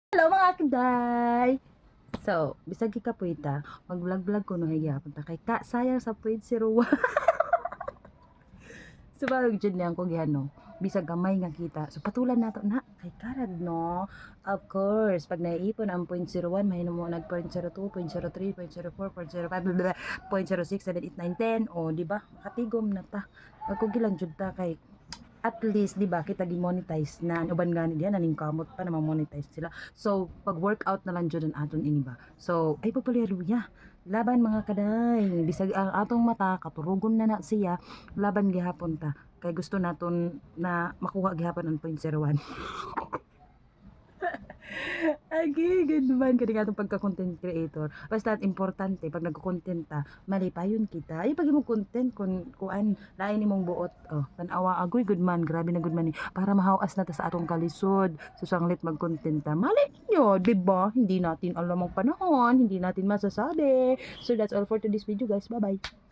Hello mga kaday! So, bisag ka po ita, mag-vlog-vlog ko no higapon ta kay ka sayang sa point 01. So, bagay dyan niyan ko gihano. Bisag gamay nga kita. So, patulan nato na kay karad no. Of course, pag naiipon ang 0.01, mahino mo nag 0.02, 0.03, 0.04, 0.05, 0.06, 7, 8, 9, 10. O, di ba? Makatigom na ta. Pag ko gilang jud ta kay at least di ba kita gi-monetize na uban gani diyan naning kamot pa na ma-monetize sila. So pag workout na lang jud ang aton ini ba. So ay pagpaleruya. Laban mga kaday, bisag ang atong mata katurugon na siya, laban gihapon ta. Kay gusto naton na makuha gihapon ang 0.01. Agi, good man kani nga itong pagka-content creator. Basta importante, pag nagko-content ta, malipayon kita. Ay, pag mo content, kung kuan, lain imong buot. Oh, tanawa, agoy, good man, grabe na good man. Para mahawas na ta sa atong kalisod. Susanglit mag-content ta. Mali ninyo, diba? Hindi natin alam ang panahon, hindi natin masasabi. So, that's all for today's video, guys. Bye-bye.